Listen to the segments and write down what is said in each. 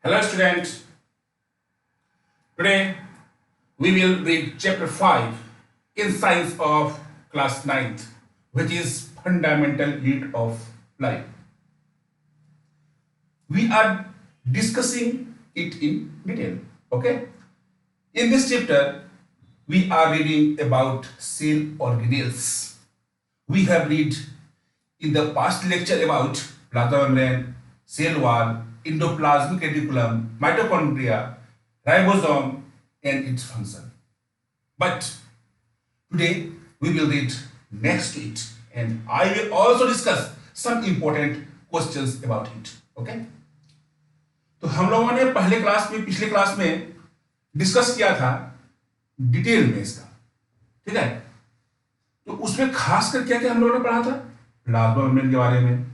Hello students, today we will read chapter 5 in science of class 9th, which is fundamental unit of life. We are discussing it in detail, okay? In this chapter, we are reading about cell organelles. We have read in the past lecture about plasma membrane, cell wall, endoplasmic reticulum, mitochondria, ribosome, and its function. But today we will read next to it, and I will also discuss some important questions about it. Okay? तो हम लोगों ने पिछले class में discuss किया था detail में इसका, ठीक है? तो उसमें खासकर क्या क्या हम लोगों ने पढ़ा था? प्लाज्मा मेम्ब्रेन के बारे में,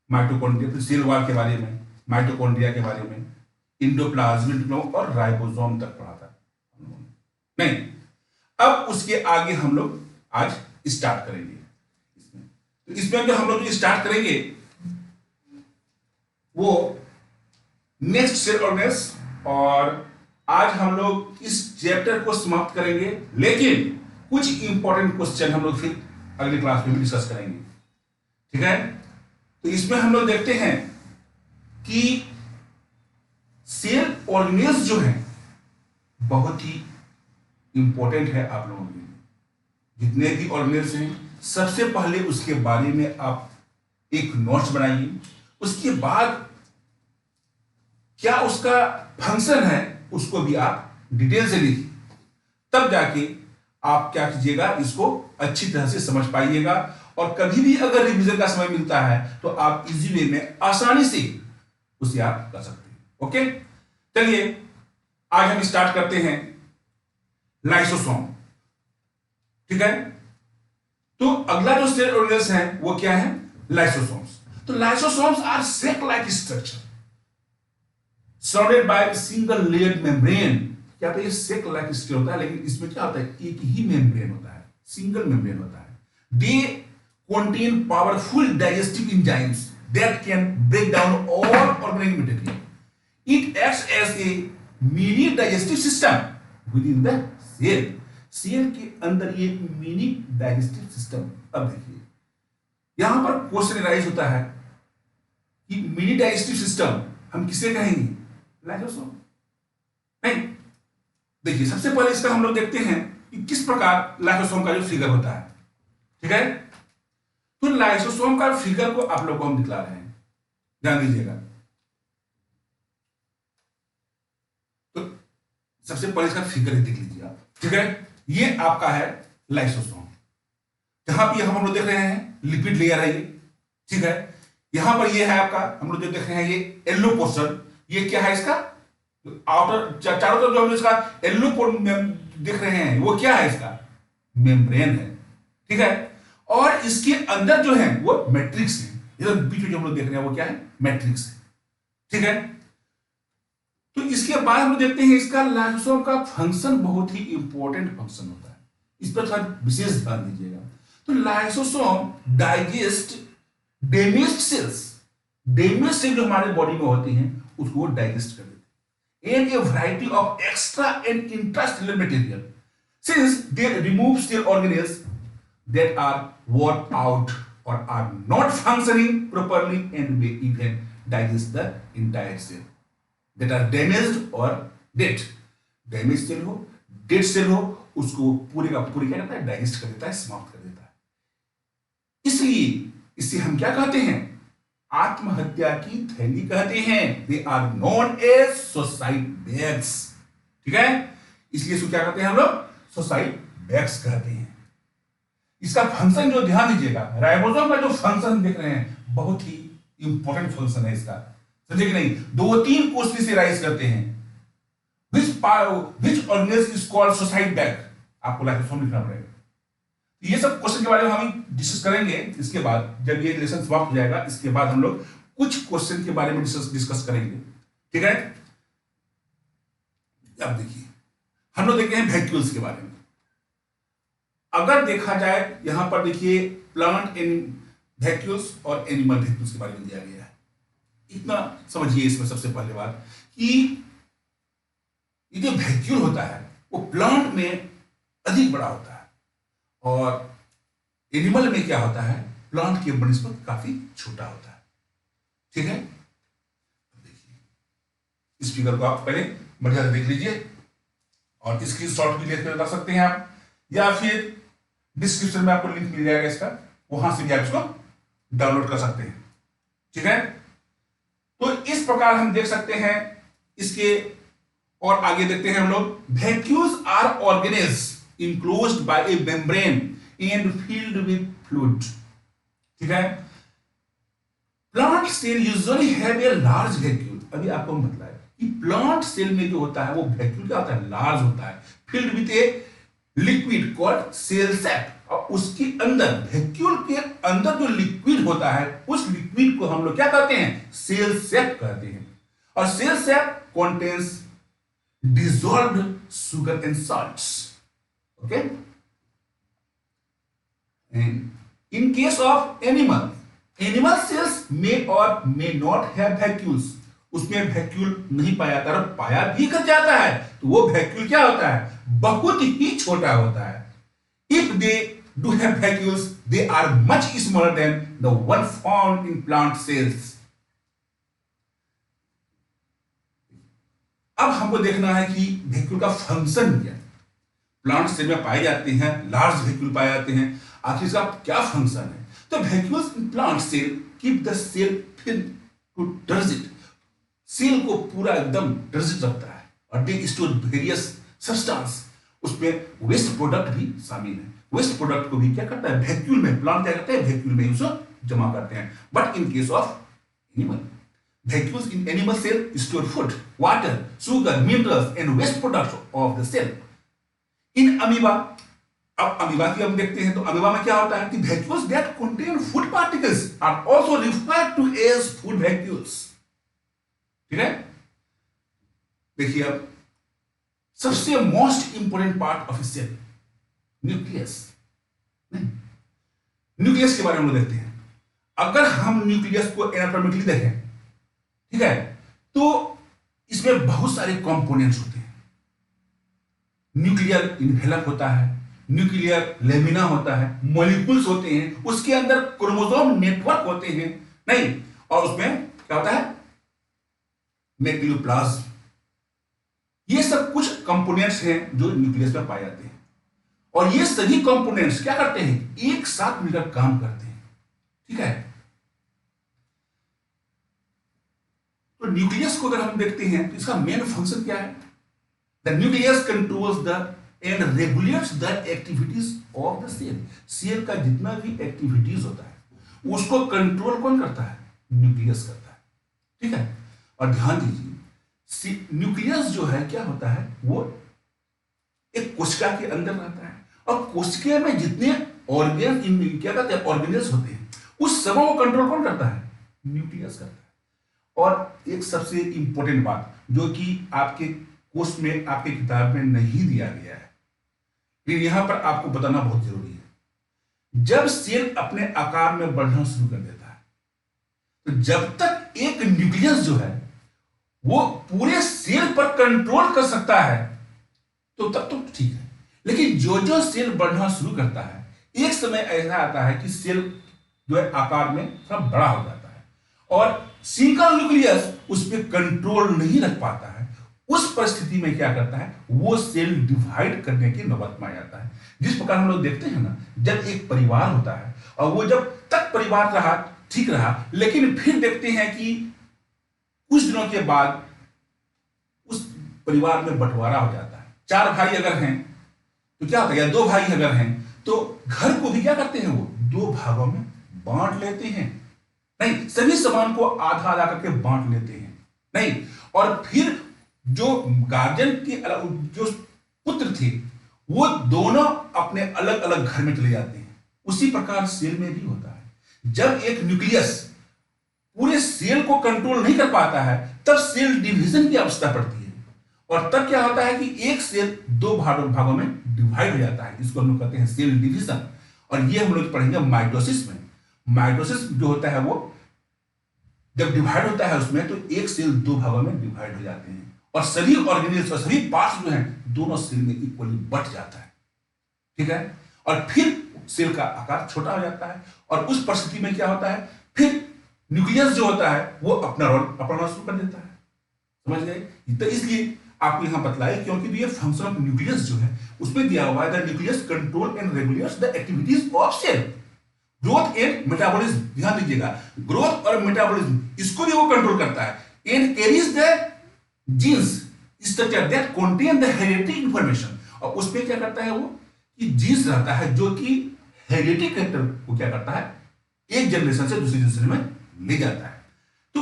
माइटोकॉन्ड्रिया, सेल वॉल के बारे में, माइटोकॉन्ड्रिया के बारे में, एंडोप्लाज्मिक और राइबोसोम तक पढ़ा था हम लोगों ने। नहीं, अब उसके आगे हम लोग आज स्टार्ट करेंगे इसमें जो हम लोग स्टार्ट करेंगे वो नेक्स्ट सेल ऑर्गेनेल्स, और आज हम लोग इस चैप्टर को समाप्त करेंगे, लेकिन कुछ इंपॉर्टेंट क्वेश्चन हम लोग फिर अगली क्लास में भी डिस्कस करेंगे, ठीक है? तो इसमें हम लोग देखते हैं कि सेल ऑर्गेनेल्स जो हैं बहुत ही इंपॉर्टेंट है आप लोगों के लिए। जितने भी ऑर्गेनेल्स हैं सबसे पहले उसके बारे में आप एक नोट्स बनाइए, उसके बाद क्या उसका फंक्शन है उसको भी आप डिटेल से लिखिए, तब जाके आप क्या कीजिएगा, इसको अच्छी तरह से समझ पाइएगा, और कभी भी अगर रिवीजन का समय मिलता है तो आप इजी वे में आसानी से उसे आप कर सकते हैं। ओके, चलिए आज हम स्टार्ट करते हैं लाइसोसोम, ठीक है? तो अगला जो सेल ऑर्गेनेल्स है वो क्या है? लाइसोसोम्स। तो lysosomes are sac like structure surrounded by single layered membrane. क्या तो ये सेक लाइक स्ट्रक्चर होता है, लेकिन इसमें क्या होता है, एक ही मेम्ब्रेन होता है, सिंगल मेम्ब्रेन होता है। दे contain powerful digestive enzymes that can break down all organic material. It acts as a mini digestive system within the cell. Cell के अंदर ये मिनी डाइजेस्टिव सिस्टम। अब देखिए यहां पर क्वेश्चन राइज होता है कि मिनी डाइजेस्टिव सिस्टम हम किसे कहेंगे? लाइसोसोम। नहीं, देखिए सबसे पहले इसका हम लोग देखते हैं कि किस प्रकार लाइसोसोम का जो फिगर होता है, ठीक है? तो लाइसोसोम का फिगर को आप लोग को हम दिखला रहे हैं, ध्यान दीजिएगा। तो सबसे पहले इसका फिगर देख लीजिए आप, ठीक है? ये आपका है लाइसोसोम, जहां पे हम लोग देख रहे हैं लिपिड लेयर है ये, ठीक है? यहां पर ये है आपका, हम लोग जो देख रहे हैं ये येलो पोर्शन, ये क्या है इसका आउटर, चारों तरफ जो हम इसका येलो पोर्शन देख रहे हैं वो क्या है? इसका मेम्ब्रेन है, ठीक है? और इसके अंदर जो है वो मैट्रिक्स है, इधर बीच में जो हम लोग देख रहे हैं वो क्या है? मैट्रिक्स है, ठीक है? तो इसके बाद हम लोग देखते हैं इसका लाइसोसोम का फंक्शन बहुत ही इंपॉर्टेंट फंक्शन होता है, इस पर थोड़ा विशेष ध्यान दीजिएगा। तो lysosome digest damaged cells, damaged cell जो हमारे बॉडी में होती हैं उसको वो डाइजेस्ट कर देते हैं, and a variety of extra and intracellular material, since they remove cell organelles that are worn out or are not functioning properly and may even digest the entire cell that are damaged or dead. Damaged cell हो, dead cell हो, उसको पूरे का पूरे क्या करता है? Digest कर देता है, समाप्त कर देता है। इसलिए इसे हम क्या कहते हैं? आत्महत्या की थैली कहते हैं। They are known as suicide bags, ठीक है? इसलिए इसको क्या कहते हैं हम लोग? सुसाइड बैग्स कहते हैं। इसका फंक्शन जो ध्यान दीजिएगा, राइबोसोम का जो फंक्शन देख रहे हैं बहुत ही इंपॉर्टेंट फंक्शन है इसका, समझे कि नहीं? 2-3 क्वेश्चन से राइज करते हैं। which organelle is called suicide bag, आपको लाइसोसोम लिखना पड़ेगा। ये सब क्वेश्चन के बारे में हम डिस्कस करेंगे इसके बाद, जब ये लेसन समाप्त हो जाएगा इसके बाद हम लोग कुछ क्वेश्चन के बारे में डिस्कस करेंगे, ठीक है? अब देखिए हम लोग देखते हैं वैक्यूल्स के बारे में। अगर देखा जाए यहां पर देखिए प्लांट इन वैक्यूल्स और एनिमल वैक्यूल्स के बारे में दिया गया है। इतना समझिए इसमें सबसे पहले बात कि ये जो वैक्यूल होता है वो प्लांट में अधिक बड़ा होता है और एनिमल में क्या होता है, प्लांट की बनस्पत काफी छोटा होता है। ठीक है, देखिए इस फिगर को आप पहले बढ़िया से देख लीजिए और इसकी शॉर्ट भी लेकर रख सकते हैं आप, या फिर डिस्क्रिप्शन में आपको लिंक मिल जाएगा इसका, वहां से भी आप इसको डाउनलोड कर सकते हैं। ठीक है, तो इस प्रकार हम देख सकते हैं इसके। और आगे देखते हैं हम लोग, vacuoles are organelles enclosed by a membrane and filled with fluid. ठीक है, plant cell usually have a large vacuole. अभी आपको मतलब कि प्लांट सेल में जो होता है वो वैक्यूल क्या होता है, लार्ज होता है, filled with a liquid called cell sac. और उसके अंदर, वैक्यूल के अंदर जो लिक्विड होता है उस लिक्विड को हम लोग क्या कहते हैं, सेल सैक कहते हैं। और cell sac contains dissolved sugar and salts. Okay, and in case of animal cells may or may not have vacuoles. उसमें वैक्यूल नहीं पाया जाता, और पाया भी कर जाता है तो वो वैक्यूल क्या होता है, बहुत ही छोटा होता है। If they do have vacuoles, they are much smaller than the one found in plant cells. अब हमको देखना है कि वैक्यूल का फंक्शन क्या है। प्लांट सेल में पाए जाते हैं, लार्ज वैक्यूल पाए जाते हैं, आखिर इसका क्या फंक्शन है। तो vacuoles in plant cell keep the cell fill to turgid. Cell को पूरा एकदम टर्जिट रखता है और दे स्टोर वेरियस सब्सटेंस। उसमें वेस्ट प्रोडक्ट भी शामिल है। वेस्ट प्रोडक्ट को भी क्या करता है, वैक्यूल में, प्लांट क्या करता है, वैक्यूल में उसको जमा करते हैं। But in case of animal, vacuoles in animal cell store food, water, sugar, minerals and waste products of the cell. In amoeba, अब अमीबा की हम देखते हैं तो अमीबा में क्या होता है कि vacuoles that contain food particles are also referred to as food vacuoles. ठीक है, देखिए अब सबसे most important part of cell, nucleus. Nucleus के बारे में हम देखते हैं। अगर हम न्यूक्लियस को एनाटॉमिकली देखें, ठीक है, तो इसमें बहुत सारे कंपोनेंट्स होते हैं। न्यूक्लियर इन्वेलप होता है, न्यूक्लियर लेमिना होता है, मॉलिक्यूल्स होते हैं, उसके अंदर क्रोमोसोम नेटवर्क होते हैं, नहीं, और उसमें क्या होता है, न्यूक्लियोप्लाज्म। ये सब कुछ कंपोनेंट्स हैं जो न्यूक्लियस में पाए जाते हैं। और ये सभी कंपोनेंट्स क्या करते हैं, एक साथ मिलकर काम करते हैं। ठीक है, तो न्यूक्लियस को अगर हम देखते हैं तो इसका मेन फंक्शन क्या है, the nucleus controls the and regulates the activities of the cell. Cell का जितना भी एक्टिविटीज होता है उसको कंट्रोल कौन करता है, न्यूक्लियस करता है। ठीक है, और ध्यान दीजिए न्यूक्लियस जो है क्या होता है, वो एक कोशिका के अंदर रहता है और कोशिका में जितने ऑर्गन क्या कहते हैं, ऑर्गेनल्स होते हैं, उस सबों को कंट्रोल कौन करता है, न्यूक्लियस करता है। और एक सबसे इंपॉर्टेंट बात जो कि आपके कोर्स में, आपके किताब में नहीं दिया गया है, लेकिन यहां पर आपको बताना बहुत जरूरी है। जब सेल अपने आकार में बढ़ना शुरू कर देता है तो जब तक एक न्यूक्लियस जो है वो पूरे सेल पर कंट्रोल कर सकता है तो तब तो ठीक है। लेकिन जो जो सेल बढ़ना शुरू करता है, एक समय ऐसा आता है कि सेल जो है आकार में थोड़ा बड़ा हो जाता है और सिंगल न्यूक्लियस उस पर कंट्रोल नहीं रख पाता है। उस परिस्थिति में क्या करता है, वो सेल डिवाइड करने की नौबत में आ जाता है। जिस प्रकार हम लोग देखते हैं ना, जब एक परिवार होता है और वो जब तक परिवार रहा ठीक रहा, लेकिन फिर देखते हैं कि कुछ दिनों के बाद उस परिवार में बंटवारा हो जाता है। 4 भाई अगर हैं तो क्या होता है, या 2 भाई अगर हैं तो घर को भी क्या करते हैं, वो 2 भागों में बांट लेते हैं। नहीं, सभी सामान को आधा आधा करके बांट लेते हैं। नहीं, और फिर जो गार्जियन के जो पुत्र थे वो दोनों अपने अलग अलग घर में चले जाते हैं। उसी प्रकार सेल में भी होता है। जब एक न्यूक्लियस पूरे सेल को कंट्रोल नहीं कर पाता है तब सेल डिवीजन की अवस्था पड़ती है और तब क्या होता है कि एक सेल 2 भागों में डिवाइड हो जाता है। इसको हम लोग कहते हैं सेल डिवीजन। और ये हम लोग पढ़ेंगे माइटोसिस में। माइटोसिस जो होता है वो जब डिवाइड होता है उसमें तो एक सेल दो भागों में डिवाइड हो जाते हैं और सभी ऑर्गेनेल्स और सभी पार्ट्स जो हैं दोनों सेल में इक्वली बट जाता है, ठीक है। और फिर सेल का आकार छोटा हो जाता है और उस परिस्थिति में क्या होता है, फिर न्यूक्लियस जो होता है वो अपना रोल शुरू कर देता है, समझ गए। तो इसलिए आपको यहां बतलाए क्योंकि ये फंक्शन ऑफ न्यूक्लियस जो है उसमें दिया हुआ है the nucleus control and regulates the activities of cell, growth and metabolism. ध्यान दीजिएगा, ग्रोथ और मेटाबॉलिज्म इसको भी वो कंट्रोल करता है and carries the genes structure that contain the hereditary information. और उसमें क्या करता है वो कि जीन्स रहता है जो कि हेरिडिटरी कैरेक्टर को क्या करता है एक जनरेशन से दूसरी जनरेशन में ले जाता है। तो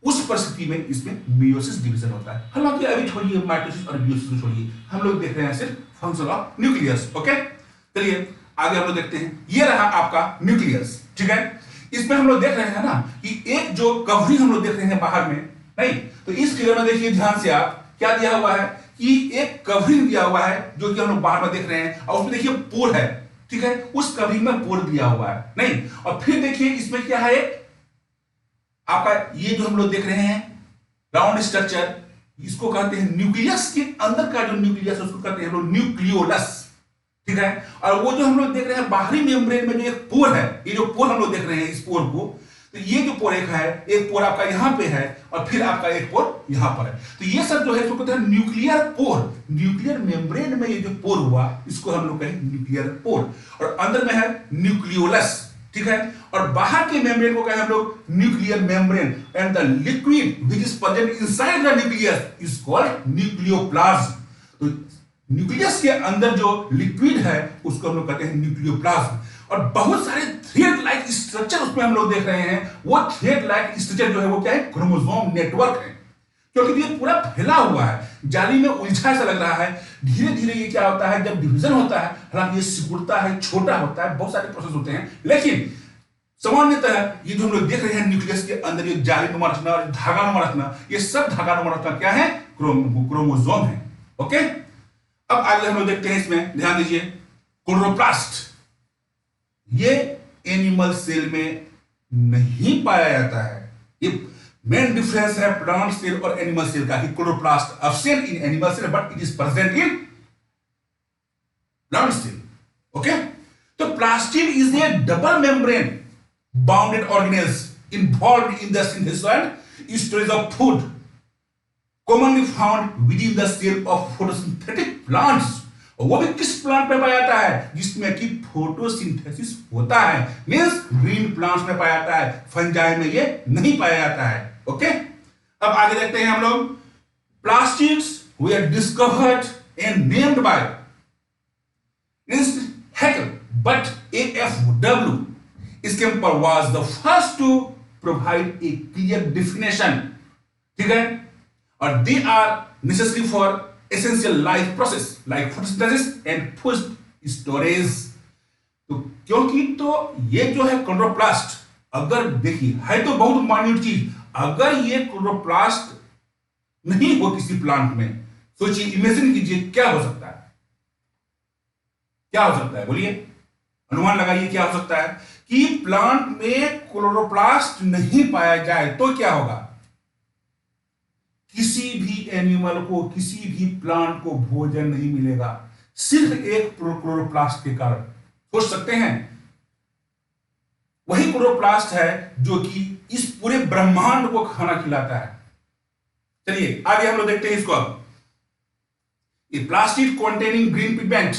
उस परिस्थिति में इसमें मियोसिस डिवीजन होता है। हालांकि अभी छोड़िए माइटोसिस और मियोसिस को छोड़िए, हम लोग देख रहे हैं सिर्फ फंक्शन ऑफ न्यूक्लियस। ओके, चलिए आगे हम लोग देखते हैं। ये रहा आपका न्यूक्लियस, ठीक है। इसमें हम लोग देख रहे हैं ना कि एक जो कवरिंग हम लोग देख रहे हैं बाहर में, नहीं तो इस फिगर में देखिए ध्यान से आप, क्या दिया हुआ है कि एक कवरिंग दिया हुआ है जो कि हम लोग बाहर में देख रहे हैं और उसमें देखिए पोर है, ठीक है। उस कवरिंग में पोर दिया हुआ है, नहीं। और फिर देखिए इसमें क्या है आपका, ये जो हम लोग देख रहे हैं राउंड स्ट्रक्चर, इसको कहते हैं न्यूक्लियस के अंदर का जो न्यूक्लियस उसको कहते हैं हम लोग न्यूक्लियोलस, ठीक है। और वो जो हम लोग देख रहे हैं बाहरी मेम्ब्रेन में जो एक पोर है, ये जो पोर हम लोग देख रहे हैं इस पोर को, तो ये जो पोर एक पोर आपका यहां पे है और फिर आपका एक पोर यहां पर है। तो ये सब जो है इसको कहते हैं न्यूक्लियर पोर। न्यूक्लियर मेम्ब्रेन में ये जो पोर हुआ इसको हम लोग कहें न्यूक्लियर पोर, और अंदर में है न्यूक्लियोलस, ठीक है। और बाहर के मेम्ब्रेन को कहें हम लोग nuclear membrane and the liquid which is present inside the nucleus is called nucleoplasm. तो न्यूक्लियस के अंदर जो लिक्विड है उसको हम लोग कहते हैं न्यूक्लियोप्लाज्म। और बहुत सारे थ्रेड लाइक स्ट्रक्चर उसमें हम लोग देख रहे हैं, वो थ्रेड लाइक स्ट्रक्चर जो है वो क्या है, क्रोमोसोम नेटवर्क है, क्योंकि ये पूरा फैला हुआ है, जाली में उलझा सा लग रहा है। धीरे धीरे ये क्या होता है जब डिवीजन होता है, हालांकि ये सिकुड़ता है, छोटा होता है, बहुत सारे प्रोसेस होते हैं, लेकिन सामान्यतः ये जो हम लोग देख रहे हैं न्यूक्लियस के अंदर ये जाली नुमा रचना और धागा नुमा रचना, ये सब धागा नुमा रचना क्या है, क्रोमोसोम है। ओके, अब आगे हम लोग देखते हैं, इसमें ध्यान दीजिए क्लोरोप्लास्ट। ये एनिमल सेल में नहीं पाया जाता है। ये मेन डिफरेंस है प्लांट सेल और एनिमल सेल का, कि chloroplast absent in animal cell but it is present in plant cell. Okay, तो plastid is a double membrane bounded organelles involved in the synthesis and storage of food commonly found within the cell of photosynthetic plants। और वो भी किस plant में पाया जाता है, जिसमें कि फोटोसिंथेसिस होता है, मींस ग्रीन प्लांट्स में पाया जाता है, फंजाई में ये नहीं पाया जाता है। ओके, अब आगे देखते हैं हम लोग। Plastids they are discovered and named by Haeckel, but AFW Schimper was the first to provide a clear definition, ठीक है। और they are necessary for essential life process like photosynthesis and food storage। तो क्योंकि तो ये जो है chloroplast, अगर देखिए है तो बहुत माइन्यूट चीज, अगर ये क्लोरोप्लास्ट नहीं हो किसी प्लांट में, सोचिए, इमेजिन कीजिए क्या हो सकता है, क्या हो सकता है, बोलिए, अनुमान लगाइए क्या हो सकता है कि प्लांट में क्लोरोप्लास्ट नहीं पाया जाए तो क्या होगा, किसी भी एनिमल को, किसी भी प्लांट को भोजन नहीं मिलेगा, सिर्फ एक क्लोरोप्लास्ट के कारण। सोच सकते हैं, वही क्लोरोप्लास्ट है जो कि इस पूरे ब्रह्मांड को खाना खिलाता है। चलिए आगे हम लोग देखते हैं इसको। A plastid containing green pigment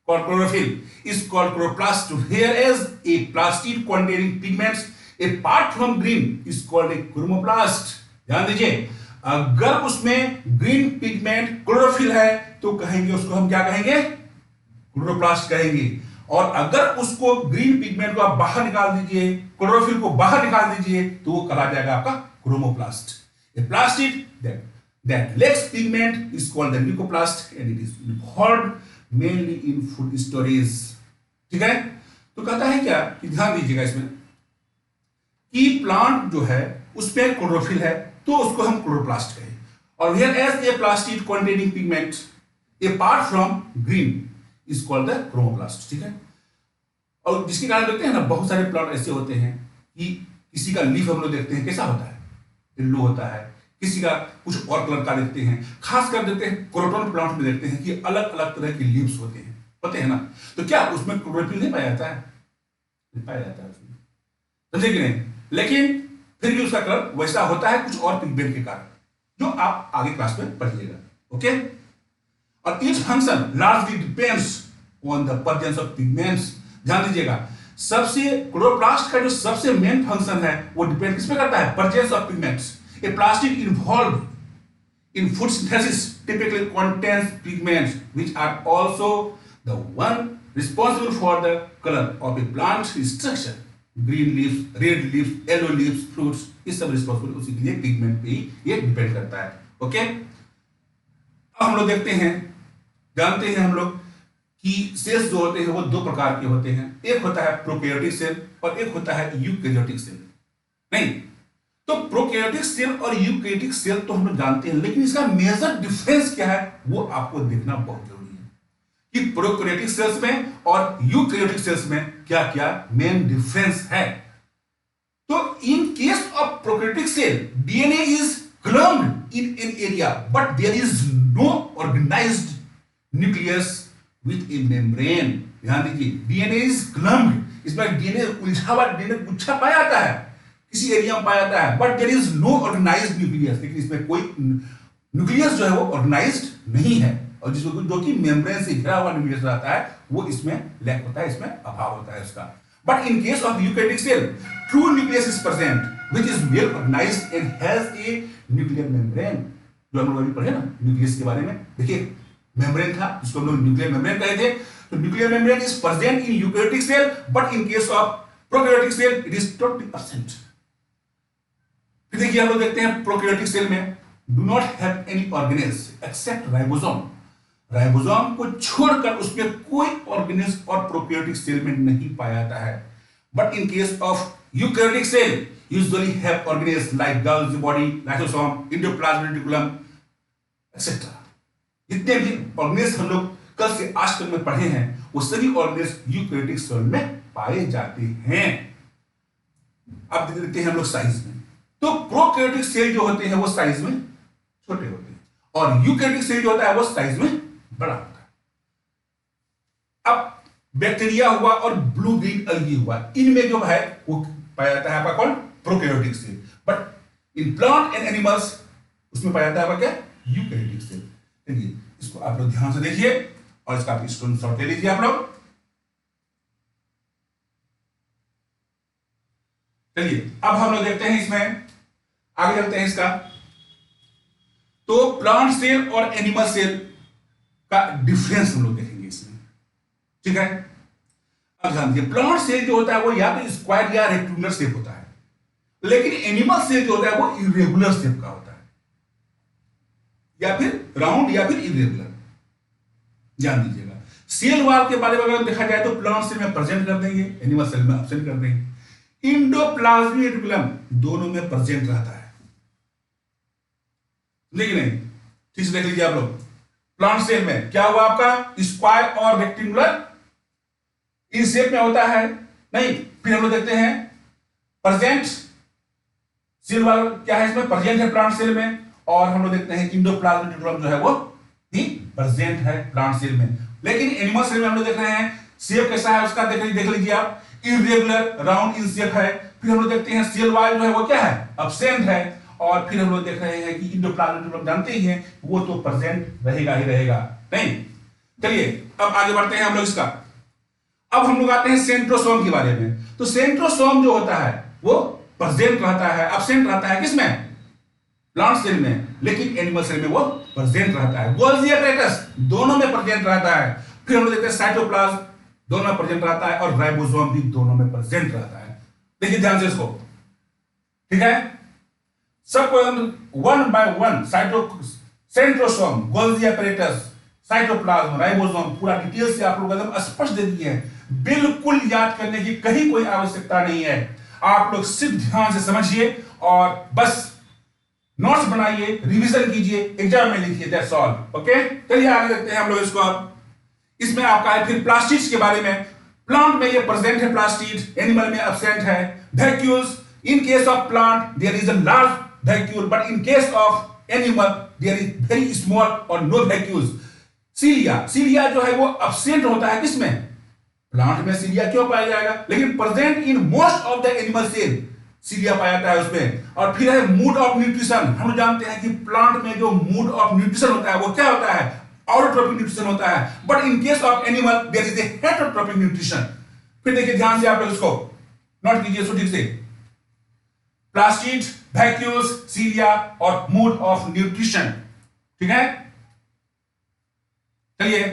called chlorophyll is called chloroplast, whereas a plastid containing pigments apart from green is called a chromoplast. ध्यान दीजिए, अगर उसमें ग्रीन पिगमेंट क्लोरोफिल है तो कहेंगे उसको हम क्या कहेंगे, क्लोरोप्लास्ट कहेंगे। और अगर उसको ग्रीन पिगमेंट को आप बाहर निकाल दीजिए, क्लोरोफिल को बाहर निकाल दीजिए, तो वो कहा जाएगा आपका chromoplast. A plastid that lacks pigment is called the leucoplast and it is involved mainly in food storage। ठीक है, तो कहता है क्या कि ध्यान दीजिएगा इसमें कि प्लांट जो है उसमें क्लोरोफिल है तो उसको हम क्लोरोप्लास्ट कहें, और whereas a plastid containing pigment apart from green is called the chromoplast। ठीक है, और जिसके कारण देखते हैं ना बहुत सारे प्लांट ऐसे होते हैं कि किसी का लीफ हम लोग देखते हैं कैसा होता है, येलो होता है, किसी का कुछ और कलर का देखते हैं, खास कर देते हैं क्रोटन प्लांट में देखते हैं कि अलग अलग तरह की लीव्स होते हैं, पता है ना। तो क्या उसमें क्लोरोफिल नहीं पाया जाता है? नहीं पाया जाता है उसमें, समझे कि नहीं। लेकिन फिर भी उसका कलर वैसा होता है कुछ और पिगमेंट के कारण, जो आप आगे क्लास में पढ़िएगा। ओके, और each function largely depends on the presence of pigments. ध्यान दीजिएगा, सबसे क्लोरोप्लास्ट का जो सबसे मेन फंक्शन है वो डिपेंड किस पे करता है? Presence of pigments. A plastid involve in food synthesis typically contains pigments which are also the one responsible for the color of a plant structure. Green leaves, red leaves, yellow leaves, fruits, ये सब responsible उसी के लिए pigment पे ही ये depend करता है। Okay, अब हम लोग देखते हैं, जानते हैं हम लोग कि सेल्स जो होते हैं वो दो प्रकार के होते हैं, एक होता है प्रोकैरियोटिक सेल और एक होता है यूकैरियोटिक सेल। नहीं, तो प्रोकैरियोटिक सेल और यूकैरियोटिक सेल तो हम लोग जानते हैं, लेकिन इसका मेजर डिफरेंस क्या है वो आपको देखना बहुत जरूरी है कि प्रोकैरियोटिक सेल्स में और यूकैरियोटिक सेल्स में क्या क्या मेन डिफरेंस है। तो in case of prokaryotic cell DNA is clumped in an area but there is no organised nucleus with a membrane. ध्यान दीजिए, डीएनए इज क्लम्प्ड, इसमें डीएनए उलझा हुआ डीएनए गुच्छा पाया जाता है, किसी एरिया में पाया जाता है, but there is no organised nucleus, लेकिन इसमें कोई न्यूक्लियस जो है वो ऑर्गेनाइज्ड नहीं है, और जिसको जो कि मेम्ब्रेन से घिरा हुआ न्यूक्लियस रहता है वो इसमें लैक होता है, इसमें अभाव होता है उसका। But in case of eukaryotic cell true nucleus is present which is well organised and has a nuclear membrane. जो हम लोग अभी पढ़े ना न्यूक्लियस के बारे में, देखिए मेम्ब्रेन था जिसको हम लोग न्यूक्लियर मेम्ब्रेन कहते थे। तो nuclear membrane is present in eukaryotic cell but in case of prokaryotic cell it is totally absent. फिर देखिए हम लोग देखते हैं प्रोकैरियोटिक सेल में do not have any organelles except ribosome. Ribosome को छोड़कर उसमें कोई ऑर्गेनेल्स और प्रोकैरियोटिक सेल में नहीं पाया जाता है। But in case of eukaryotic cell usually have organelles like Golgi body, lysosome, endoplasmic reticulum etcetera. जितने भी ऑर्गेनेल्स हम लोग कल से आज तक में पढ़े हैं वो सभी ऑर्गेनेल्स यूकैरियोटिक सेल में पाए जाते हैं। अब देखते हैं हम लोग साइज में, तो प्रोकैरियोटिक सेल जो होते हैं वो साइज में छोटे होते हैं और यूकैरियोटिक सेल जो होता है वो साइज में बड़ा होता है। अब बैक्टीरिया हुआ और ब्लू ग्रीन अलगी हुआ, इनमें जो है वो पाया जाता है आपका कौन? Prokaryotic cell. But in plant and animals उसमें पाया जाता है आपका क्या? Eukaryotic cell. चलिए इसको आप लोग ध्यान से देखिए और इसका आप स्क्रीनशॉट ले लीजिए आप लोग। चलिए अब हम लोग देखते हैं, इसमें आगे चलते हैं इसका। तो प्लांट सेल और एनिमल सेल का डिफरेंस हम लोग देखेंगे इसमें, ठीक है। अब ध्यान दीजिए, प्लांट सेल जो होता है वो या तो स्क्वायर या रेक्टेंगुलर शेप होता है, लेकिन एनिमल सेल जो होता है वो इरेगुलर शेप का होता है, या फिर राउंड या फिर इरेगुलर। ध्यान दीजिएगा, सेल वॉल के बारे में अगर देखा जाए तो प्लांट सेल में प्रेजेंट कर देंगे, एनिमल सेल में एब्सेंट कर देंगे। एंडोप्लाज्मिक रेटिकुलम दोनों में प्रेजेंट रहता है, लेकिन नहीं, ठीक से देख लीजिए आप लोग। प्लांट सेल में क्या हुआ आपका? स्क्वायर और रेक्टेंगुलर इन शेप में होता है नहीं। फिर हम लोग देखते हैं प्रेजेंट सेल वाला क्या है, इसमें प्रेजेंट है प्लांट सेल में, और हम लोग देखते हैं एंडोप्लाज्मिक रेटिकुलम जो है वो भी प्रेजेंट है प्लांट सेल में। लेकिन एनिमल सेल में हम लोग देख रहे हैं शेप कैसा है उसका, देख लीजिए आप, इरेगुलर राउंड इन शेप है। फिर हम लोग देखते हैं सेल वाल जो है वो क्या है? एब्सेंट है। और फिर हम लोग देख रहे हैं कि एंडोप्लाज्मिक रेटिकुलम जानते ही हैं वो तो प्रेजेंट रहेगा ही रहेगा, नहीं। चलिए अब आगे बढ़ते हैं हम लोग इसका। अब हम लोग आते हैं सेंट्रोसोम के बारे में। तो सेंट्रोसोम जो होता है वो प्रेजेंट रहता है, एब्सेंट रहता है किसमें? प्लांट सेल में, लेकिन एनिमल सेल में वो प्रेजेंट रहता है। गोल्गी एपैरेटस दोनों में प्रेजेंट रहता है। फिर हम लोग देखते हैं साइटोप्लाज्म दोनों में प्रेजेंट रहता है, और राइबोसोम भी दोनों में प्रेजेंट रहता है। देखिए ध्यान से इसको, ठीक है। सबको one by one centrosome, Golgi apparatus, cytoplasm, ribosome पूरा डिटेल से आप लोग एकदम स्पष्ट दे दिए हैं। बिल्कुल याद करने की कहीं कोई आवश्यकता नहीं है, आप लोग सिर्फ ध्यान से समझिए और बस नोट्स बनाइए, रिवीजन कीजिए, एग्जाम में लिखिए, दैट्स ऑल। ओके, चलिए आगे देखते हैं हम लोग इसको। अब इसमें आपका है फिर प्लास्टिड्स के बारे में। प्लांट में ये प्रेजेंट है प्लास्टिड, एनिमल में एब्सेंट है। Vacuoles, in case of plant there is a large vacuole, but in case of animal there is very small or no vacuoles. सीलिया जो है वो absent होता है किसमें? प्लांट में सीलिया क्यों पाया जाएगा, लेकिन present in most of the animal cell cilia पाया जाता है उसमें। और फिर है मूड ऑफ न्यूट्रिशन। हम जानते हैं कि प्लांट में जो मूड ऑफ न्यूट्रिशन होता है वो क्या होता है? ऑटोट्रोपिक न्यूट्रिशन होता है। But in case of animal there is a heterotrophic nutrition. फिर देखिए ध्यान से आप लोग इसको नोट कीजिए सो ठीक से, प्लास्टिड, वैक्यूल्स, सीलिया और मूड ऑफ न्यूट्रिशन। ठीक है, चलिए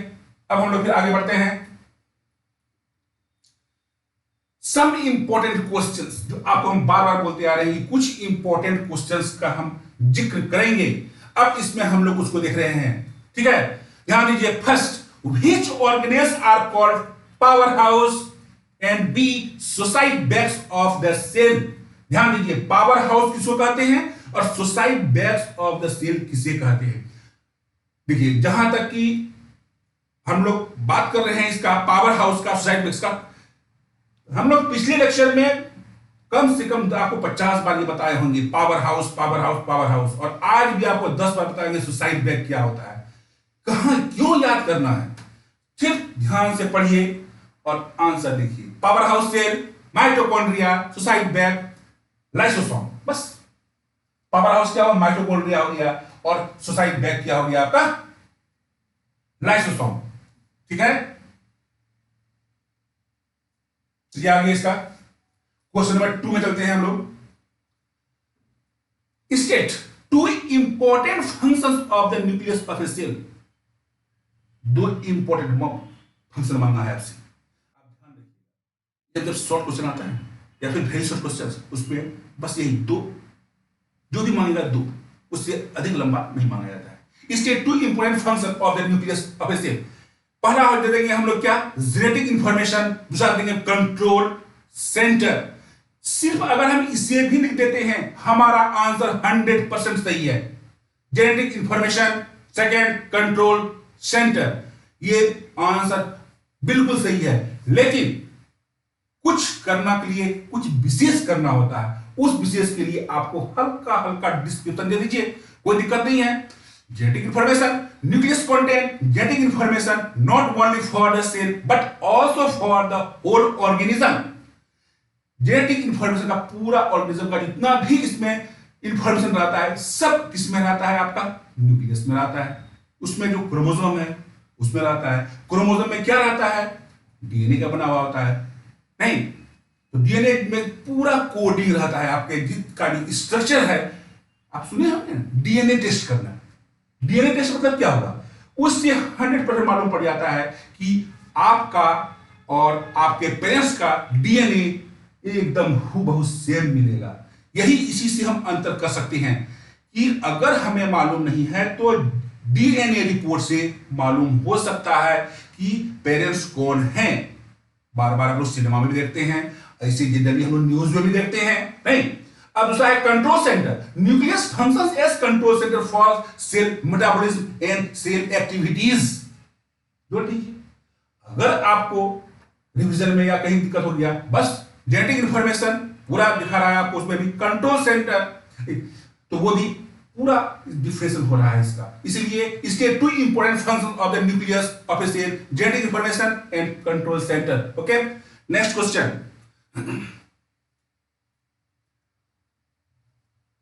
अब हम लोग फिर आगे बढ़ते हैं। सम इंपॉर्टेंट क्वेश्चंस जो आपको हम बार बार बोलते आ रहे हैं, कुछ इंपॉर्टेंट क्वेश्चंस का हम जिक्र करेंगे। अब इसमें हम लोग उसको देख रहे हैं। ठीक है, ध्यान दीजिए। First, which organelles are called power house and be suicide bags of the cell. ध्यान दीजिए, पावर हाउस किसको कहते हैं और suicide bags of the cell किसे कहते हैं। देखिए, जहां तक कि हम लोग बात कर रहे हैं इसका पावर हाउस का, सुसाइड बैग्स का, हम लोग पिछले लेक्चर में कम से कम आपको 50 बार ये बताए होंगे power house power house power house, और आज भी आपको 10 बार बताएंगे सुसाइड बैग क्या होता है। कहां क्यों याद करना है, सिर्फ ध्यान से पढ़िए और आंसर लिखिए। Power house cell, mitochondria, suicide bag, lysosome, बस। पावर हाउस क्या हो, माइटोकॉन्ड्रिया हो गया, और सुसाइड बैग क्या हो गया आपका, लाइसोसोम। ठीक है, चलिए आगे इसका क्वेश्चन नंबर 2 में चलते हैं हम लोग। State 2 important functions of the nucleus of a cell. 2 important function मांगा है आपसे, आप ध्यान रखिए। जब शॉर्ट क्वेश्चन आता है या फिर वेरी शॉर्ट क्वेश्चन, उसमें बस यही 2 जो भी मांगेगा 2, उससे अधिक लंबा नहीं मांगा जाता है। State 2 important function of the nucleus of a cell. पहला दे देंगे हम लोग क्या, जेनेटिक इंफॉर्मेशन। दूसरा देंगे कंट्रोल सेंटर। सिर्फ अगर हम इसे भी लिख देते हैं हमारा आंसर 100% सही है। Genetic information, second control centre, ये आंसर बिल्कुल सही है। लेकिन कुछ करना के लिए कुछ विशेष करना होता है, उस विशेष के लिए आपको हल्का हल्का डिस्क्रिप्शन दे दीजिए, कोई दिक्कत नहीं है। genetic information, nucleus content genetic information not only for the cell but also for the whole organism। Genetic information का पूरा ऑर्गेनिज्म का जितना भी इसमें इंफॉर्मेशन रहता है सब किसमें रहता है, आपका न्यूक्लियस में रहता है। उसमें जो क्रोमोसोम है उसमें रहता है। क्रोमोसोम में क्या रहता है, डीएनए का बना हुआ होता है, नहीं तो डीएनए में पूरा कोडिंग रहता है। आपके जिसका भी स्ट्रक्चर है, आप सुने हमने डीएनए टेस्ट करना। डीएनए टेस्ट मतलब क्या होगा, उससे 100% मालूम पड़ जाता है कि आपका और आपके पेरेंट्स का डीएनए एकदम हूबहू सेम मिलेगा। यही इसी से हम अंतर कर सकते हैं कि अगर हमें मालूम नहीं है तो डीएनए रिपोर्ट से मालूम हो सकता है कि पेरेंट्स कौन हैं। बार बार हम लोग सिनेमा में भी देखते हैं, ऐसे जनरली हम लोग न्यूज में भी देखते हैं, नहीं। अब दूसरा है control centre. Nucleus functions as control centre for cell metabolism and cell activities. जो ठीक है, अगर आपको रिवीजन में या कहीं दिक्कत हो गया, बस जेनेटिक इंफॉर्मेशन पूरा दिखा रहा है आपको, उसमें भी कंट्रोल सेंटर, तो वो भी पूरा डिफरेंशियल हो रहा है इसका। इसलिए इसके 2 important function of the nucleus of a cell, genetic information and control centre. Okay, next question.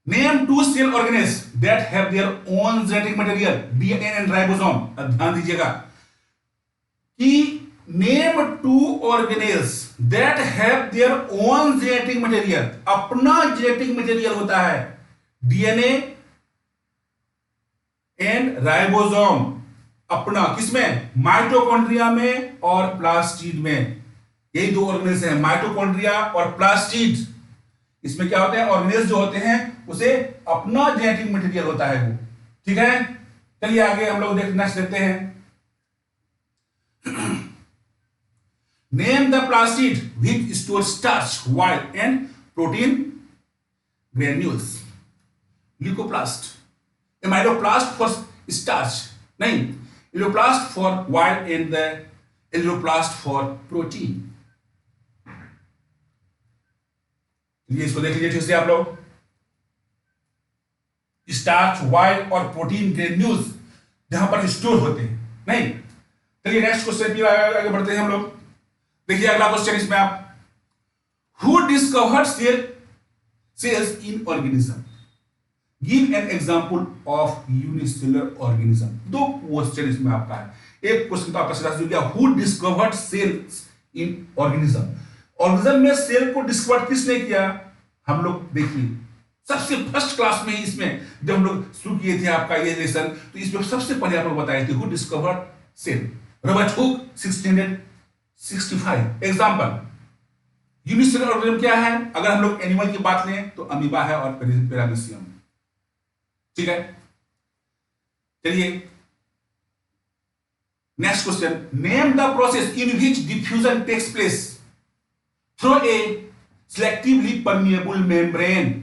Name 2 cell organelles that have their own genetic material, DNA and ribosome। अब ध्यान दीजिएगा कि name 2 organelles that have their own genetic material, अपना genetic material होता है, DNA and ribosome, अपना किसमें, mitochondria में और प्लास्टिड में। यही 2 ऑर्गेनेल्स हैं, माइटोकॉन्ड्रिया और प्लास्टिड। इसमें क्या होते हैं, ऑर्गेनेल्स जो होते हैं उसे अपना जेनेटिक मटेरियल होता है वो। ठीक है, चलिए आगे हम लोग नेक्स्ट देखते हैं। Name the plastid which store starch, oil and protein granules. Leucoplast, amyloplast for starch, नहीं, elaioplast for oil and the aleuroplast for protein. ये इसको देख लीजिए ठीक से आप लोग। स्टार्च, ऑयल और प्रोटीन ग्रेन्यूल्स जहां पर स्टोर होते हैं, नहीं। चलिए नेक्स्ट क्वेश्चन की आगे बढ़ते हैं हम लोग। देखिए अगला क्वेश्चन इसमें आप, who discovered cells in organism, give an example of unicellular organism. दो क्वेश्चन इसमें आपका है। एक क्वेश्चन तो आपका सीधा हो गया, who discovered cells in organism. Organism में सेल को डिस्कवर किसने किया? हम लोग देखिए सबसे फर्स्ट क्लास में इसमें जब हम लोग शुरू किए थे आपका ये लेसन, तो इसमें सबसे पहले आप लोग बताए थे who discovered cell, Robert Hooke 1665। Example, unicellular organism क्या है? अगर हम लोग एनिमल की बात लें तो अमीबा है और पैरामीशियम, ठीक है। चलिए next question, name the process in which diffusion takes place through a selectively permeable membrane.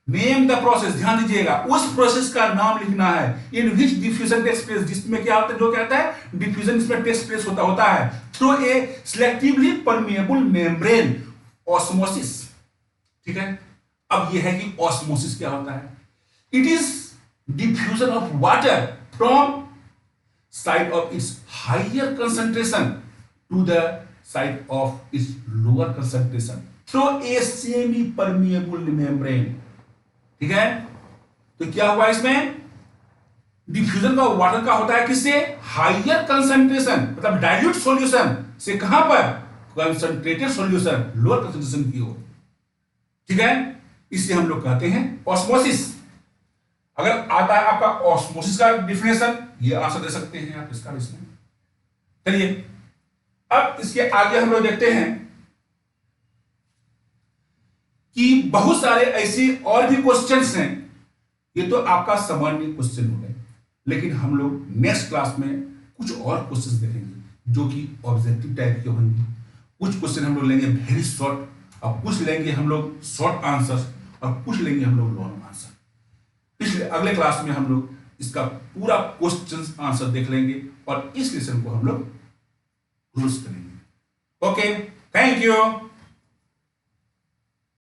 Name the process, ध्यान दीजिएगा, उस प्रोसेस का नाम लिखना है। In which diffusion takes place, जिसमें क्या होता है, जो कहता है डिफ्यूजन इसमें टेक्स प्लेस होता है through a selectively permeable membrane, osmosis, ठीक है। अब यह है कि ऑस्मोसिस क्या होता है? It is diffusion of water from side of its higher concentration to the side of its lower concentration through a semi permeable membrane, ठीक है। तो क्या हुआ इसमें? डिफ्यूजन का वाटर का होता है किससे? हायर कंसंट्रेशन, मतलब डाइल्यूट सॉल्यूशन से कहां पर? कंसंट्रेटेड सॉल्यूशन, लोअर कंसंट्रेशन की ओर, ठीक है। इसे हम लोग कहते हैं ऑस्मोसिस। अगर आता है आपका ऑस्मोसिस का डिफिनेशन, ये आंसर दे सकते हैं आप इसका इसमें। चलिए अब इसके आगे हम लोग देखते हैं कि बहुत सारे ऐसे और भी क्वेश्चंस हैं। ये तो आपका सामान्य क्वेश्चन हो गए, लेकिन हम लोग नेक्स्ट क्लास में कुछ और क्वेश्चंस देखेंगे जो कि ऑब्जेक्टिव टाइप के होंगे। कुछ क्वेश्चन हम लोग लेंगे वेरी शॉर्ट, और कुछ लेंगे हम लोग शॉर्ट आंसर, और कुछ लेंगे हम लोग लॉन्ग आंसर। पिछले अगले क्लास में हम लोग इसका पूरा क्वेश्चन आंसर देख लेंगे और इस लेसन को हम लोग क्लोज करेंगे। Okay, thank you.